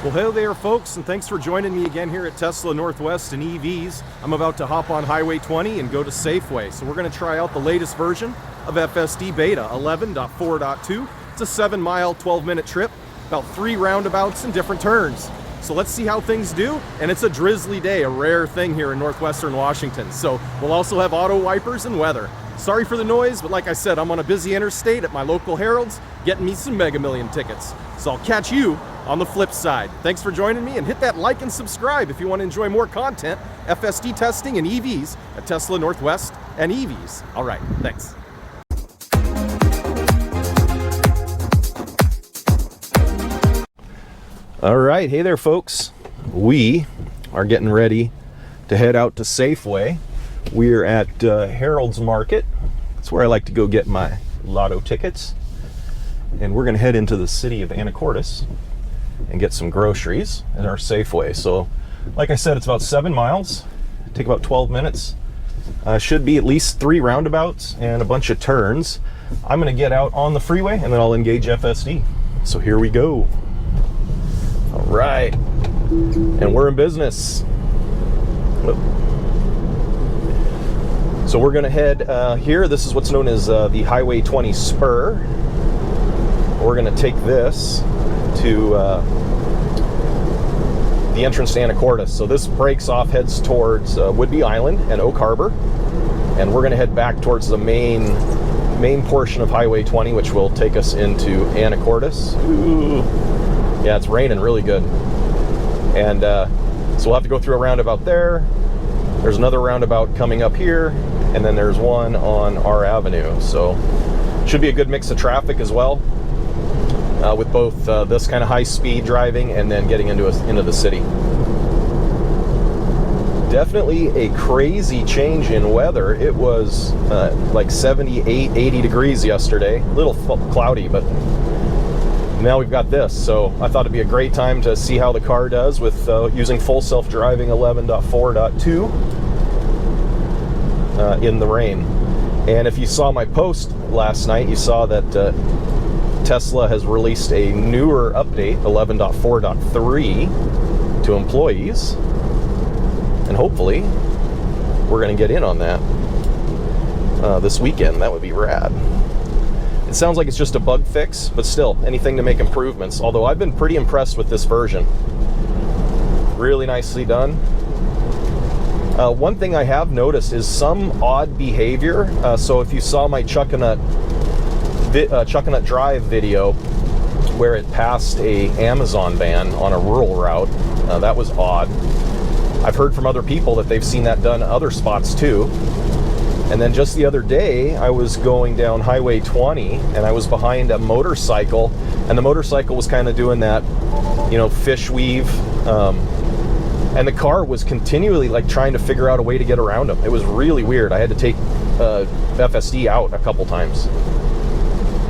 Well, hello there, folks, and thanks for joining me again here at Tesla Northwest and EVs. I'm about to hop on Highway 20 and go to Safeway. So we're going to try out the latest version of FSD Beta 11.4.2. It's a 7-mile, 12-minute trip, about 3 roundabouts and different turns. So let's see how things do. And it's a drizzly day, a rare thing here in northwestern Washington. So we'll also have auto wipers and weather. Sorry for the noise, but like I said, I'm on a busy interstate at my local Herald's getting me some Mega Million tickets. So I'll catch you on the flip side. Thanks for joining me, and hit that like and subscribe if you want to enjoy more content, FSD testing and EVs at Tesla Northwest and EVs. All right, thanks. All right, hey there, folks. We are getting ready to head out to Safeway. We're at Herald's Market. That's where I like to go get my lotto tickets. And we're going to head into the city of Anacortes and get some groceries at our Safeway. So, like I said, it's about 7 miles. Take about 12 minutes. Should be at least 3 roundabouts and a bunch of turns. I'm going to get out on the freeway and then I'll engage FSD. So here we go. All right, and we're in business. So we're going to head here. This is what's known as the Highway 20 Spur. We're going to take this to the entrance to Anacortes. So this breaks off, heads towards Woodby Island and Oak Harbor, and we're going to head back towards the main portion of Highway 20, which will take us into Anacortes. Ooh. Yeah, it's raining really good. And so we'll have to go through a roundabout there. There's another roundabout coming up here, and then there's one on our avenue. So should be a good mix of traffic as well, with both this kind of high-speed driving and then getting into the city. Definitely a crazy change in weather. It was like 78, 80 degrees yesterday. A little cloudy, but now we've got this. So I thought it'd be a great time to see how the car does with using full self-driving 11.4.2 in the rain. And if you saw my post last night, you saw that Tesla has released a newer update, 11.4.3, to employees. And hopefully we're going to get in on that this weekend. That would be rad. It sounds like it's just a bug fix, but still, anything to make improvements. Although I've been pretty impressed with this version. Really nicely done. One thing I have noticed is some odd behavior. So if you saw my Chuckanut Drive video where it passed a Amazon van on a rural route, that was odd. I've heard from other people that they've seen that done at other spots too. And then just the other day, I was going down Highway 20 and I was behind a motorcycle, and the motorcycle was kind of doing that, you know, fish weave. And the car was continually like trying to figure out a way to get around him. It was really weird. I had to take FSD out a couple times.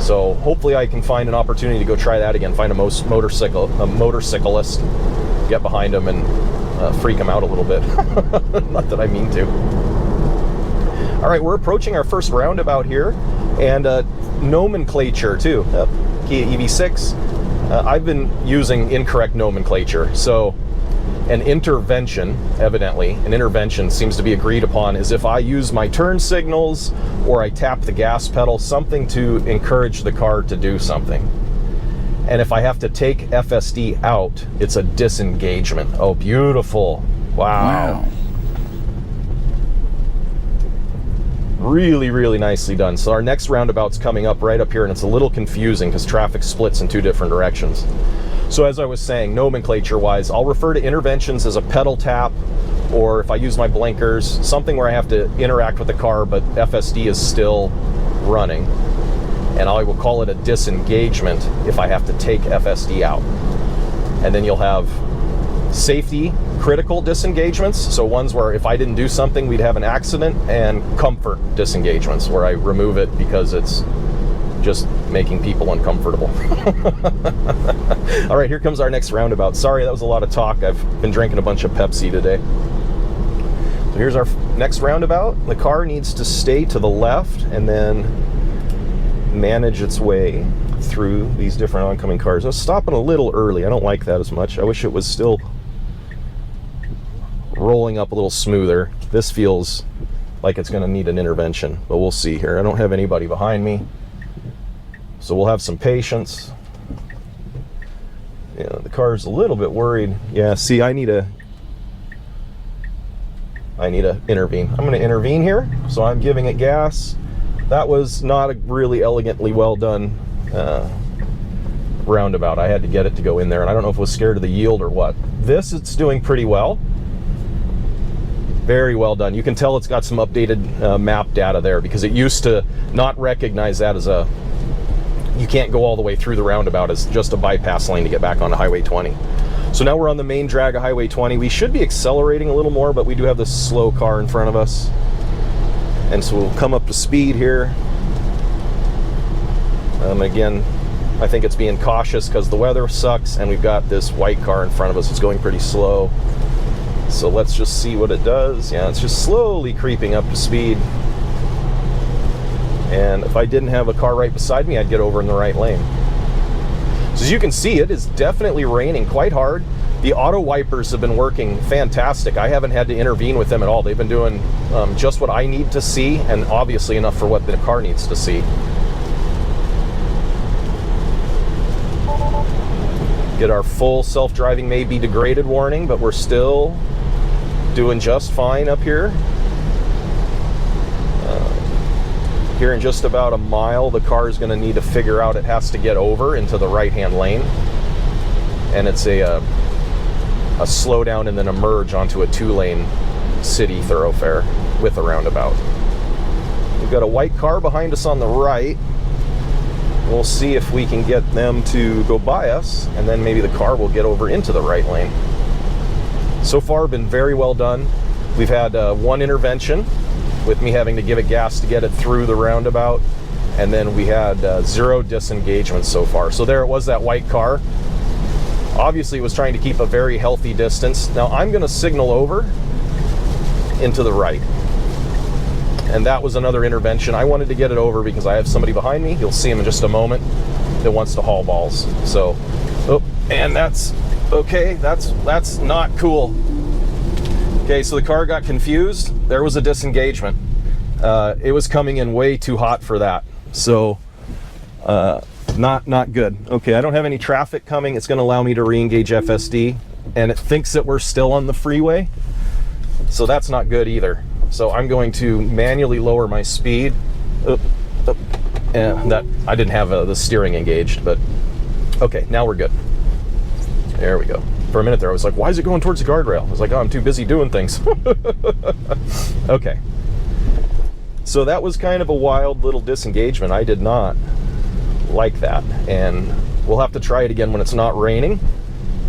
So hopefully I can find an opportunity to go try that again, find a motorcyclist, get behind him and freak him out a little bit. Not that I mean to. All right, we're approaching our first roundabout here, and nomenclature too. Kia EV6. I've been using incorrect nomenclature. So an intervention, evidently, an intervention seems to be agreed upon is if I use my turn signals or I tap the gas pedal, something to encourage the car to do something. And if I have to take FSD out, it's a disengagement. Oh, beautiful. Wow. Really, really nicely done. So our next roundabout's coming up right up here, and it's a little confusing because traffic splits in 2 different directions. So as I was saying, nomenclature-wise, I'll refer to interventions as a pedal tap, or if I use my blinkers, something where I have to interact with the car, but FSD is still running. And I will call it a disengagement if I have to take FSD out. And then you'll have safety critical disengagements, so ones where if I didn't do something we'd have an accident, and comfort disengagements where I remove it because it's just making people uncomfortable. All right, here comes our next roundabout. Sorry, that was a lot of talk. I've been drinking a bunch of Pepsi today. So here's our next roundabout. The car needs to stay to the left and then manage its way through these different oncoming cars. I was stopping a little early. I don't like that as much. I wish it was still rolling up a little smoother. This feels like it's going to need an intervention, but we'll see here. I don't have anybody behind me, so we'll have some patience. Yeah, the car's a little bit worried. Yeah, see, I need to intervene. I'm going to intervene here, so I'm giving it gas. That was not a really elegantly well done roundabout. I had to get it to go in there, and I don't know if it was scared of the yield or what. This, it's doing pretty well. Very well done. You can tell it's got some updated map data there, because it used to not recognize that as a, you can't go all the way through the roundabout as just a bypass lane to get back onto Highway 20. So now we're on the main drag of Highway 20. We should be accelerating a little more, but we do have this slow car in front of us. And so we'll come up to speed here. Again, I think it's being cautious because the weather sucks, and we've got this white car in front of us. It's going pretty slow. So let's just see what it does. Yeah, it's just slowly creeping up to speed. And if I didn't have a car right beside me, I'd get over in the right lane. So as you can see, it is definitely raining quite hard. The auto wipers have been working fantastic. I haven't had to intervene with them at all. They've been doing just what I need to see, and obviously enough for what the car needs to see. Get our full self-driving may be degraded warning, but we're still doing just fine up here. Here in just about a mile, the car is going to need to figure out it has to get over into the right-hand lane. And it's a slowdown and then a merge onto a 2-lane city thoroughfare with a roundabout. We've got a white car behind us on the right. We'll see if we can get them to go by us, and then maybe the car will get over into the right lane. So far, been very well done. We've had one intervention with me having to give it gas to get it through the roundabout, and then we had 0 disengagement so far. So there it was, that white car. Obviously it was trying to keep a very healthy distance. Now I'm going to signal over into the right, and that was another intervention. I wanted to get it over because I have somebody behind me, you'll see him in just a moment, that wants to haul balls. So, oh, and that's okay, that's not cool. Okay, so the car got confused. There was a disengagement. It was coming in way too hot for that. So, not good. Okay, I don't have any traffic coming. It's going to allow me to re-engage FSD, and it thinks that we're still on the freeway. So that's not good either. So I'm going to manually lower my speed. And that I didn't have the steering engaged, but okay, now we're good. There we go. For a minute there, I was like, why is it going towards the guardrail? I was like, oh, I'm too busy doing things. Okay. So that was kind of a wild little disengagement. I did not like that. And we'll have to try it again when it's not raining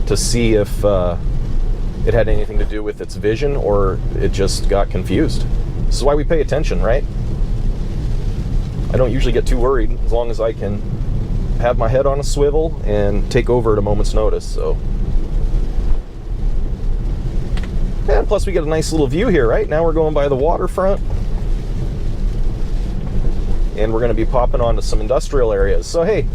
to see if it had anything to do with its vision or it just got confused. This is why we pay attention, right? I don't usually get too worried as long as I can have my head on a swivel and take over at a moment's notice. So, and plus we get a nice little view here, right? Now we're going by the waterfront, and we're going to be popping onto some industrial areas. So hey,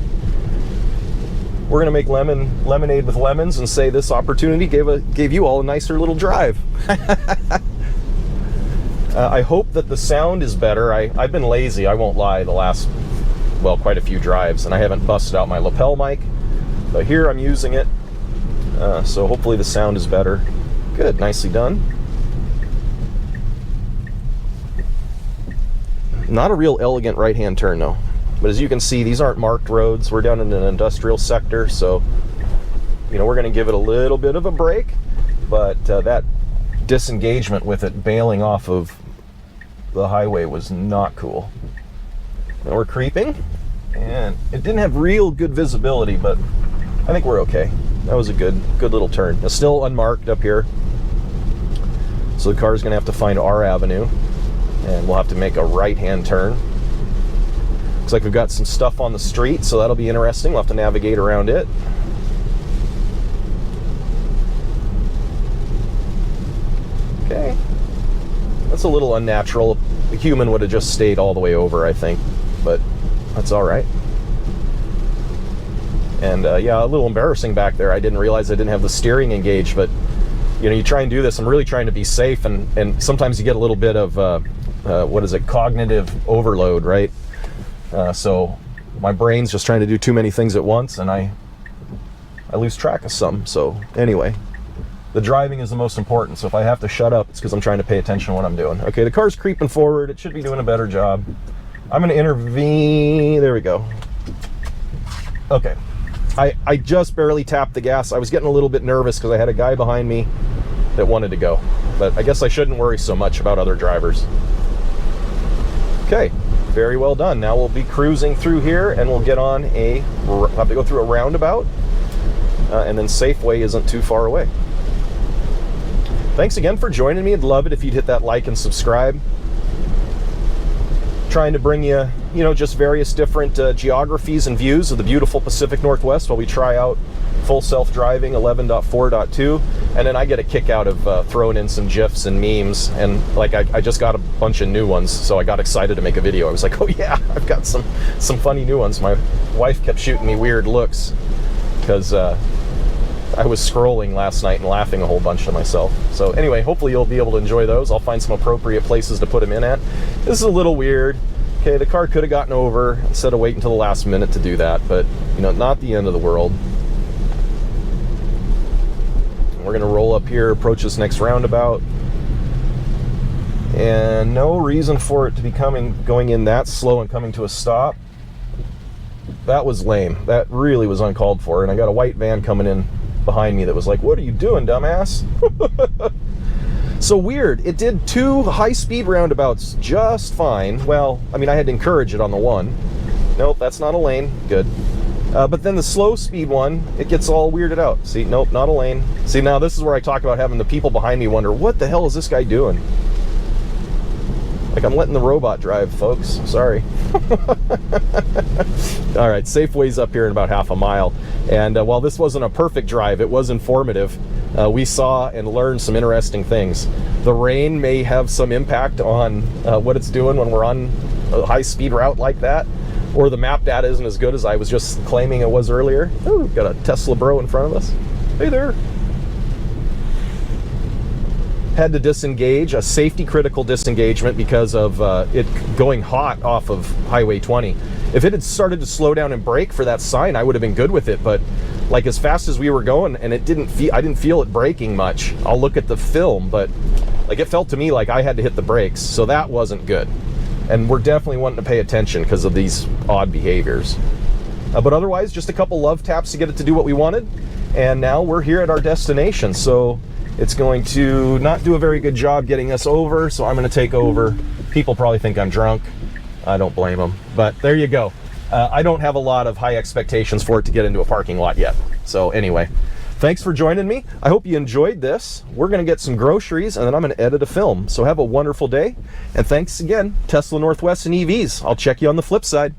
we're going to make lemonade with lemons and say this opportunity gave you all a nicer little drive. I hope that the sound is better. I've been lazy, I won't lie, the last, well, quite a few drives, and I haven't busted out my lapel mic, but here I'm using it, so hopefully the sound is better. Good, nicely done. Not a real elegant right-hand turn though, but as you can see, these aren't marked roads. We're down in an industrial sector, so you know, we're going to give it a little bit of a break, but that disengagement with it bailing off of the highway was not cool. Now we're creeping, and it didn't have real good visibility, but I think we're okay. That was a good little turn. It's still unmarked up here, so the car's gonna have to find our avenue, and we'll have to make a right-hand turn. Looks like we've got some stuff on the street, so that'll be interesting. We'll have to navigate around it. Okay, that's a little unnatural. The human would have just stayed all the way over, I think, but that's all right. And yeah, a little embarrassing back there. I didn't realize I didn't have the steering engaged, but you know, you try and do this. I'm really trying to be safe, and sometimes you get a little bit of what is it, cognitive overload, right? So my brain's just trying to do too many things at once, and I lose track of some. So anyway, the driving is the most important. So if I have to shut up, it's because I'm trying to pay attention to what I'm doing. Okay, the car's creeping forward. It should be doing a better job. I'm going to intervene. There we go. Okay. I just barely tapped the gas. I was getting a little bit nervous because I had a guy behind me that wanted to go. But I guess I shouldn't worry so much about other drivers. Okay, very well done. Now we'll be cruising through here, and we'll get on we'll have to go through a roundabout, and then Safeway isn't too far away. Thanks again for joining me. I'd love it if you'd hit that like and subscribe. Trying to bring you, you know, just various different geographies and views of the beautiful Pacific Northwest while we try out full self-driving 11.4.2, and then I get a kick out of throwing in some GIFs and memes, and like I just got a bunch of new ones, so I got excited to make a video. I was like, oh yeah, I've got some funny new ones. My wife kept shooting me weird looks because I was scrolling last night and laughing a whole bunch to myself. So anyway, hopefully you'll be able to enjoy those. I'll find some appropriate places to put them in at. This is a little weird. Okay, the car could have gotten over instead of waiting until the last minute to do that, but you know, not the end of the world. We're gonna roll up here, approach this next roundabout, and no reason for it to be going in that slow and coming to a stop. That was lame. That really was uncalled for, and I got a white van coming in behind me that was like, what are you doing, dumbass? So weird. It did 2 high-speed roundabouts just fine. Well, I mean, I had to encourage it on the one. Nope, that's not a lane. Good. But then the slow speed one, it gets all weirded out. See, nope, not a lane. See, now this is where I talk about having the people behind me wonder, what the hell is this guy doing? Like, I'm letting the robot drive, folks. Sorry. All right, Safeway's up here in about half a mile. And while this wasn't a perfect drive, it was informative. We saw and learned some interesting things. The rain may have some impact on what it's doing when we're on a high-speed route like that. Or the map data isn't as good as I was just claiming it was earlier. Oh, we've got a Tesla bro in front of us. Hey there. Had to disengage, a safety critical disengagement because of it going hot off of Highway 20. If it had started to slow down and brake for that sign, I would have been good with it, but like as fast as we were going, and I didn't feel it braking much. I'll look at the film, but like it felt to me like I had to hit the brakes, so that wasn't good. And we're definitely wanting to pay attention because of these odd behaviors. But otherwise, just a couple love taps to get it to do what we wanted, and now we're here at our destination. So it's going to not do a very good job getting us over, so I'm going to take over. People probably think I'm drunk. I don't blame them, but there you go. I don't have a lot of high expectations for it to get into a parking lot yet. So anyway, thanks for joining me. I hope you enjoyed this. We're going to get some groceries, and then I'm going to edit a film. So have a wonderful day, and thanks again, Tesla Northwest and EVs. I'll check you on the flip side.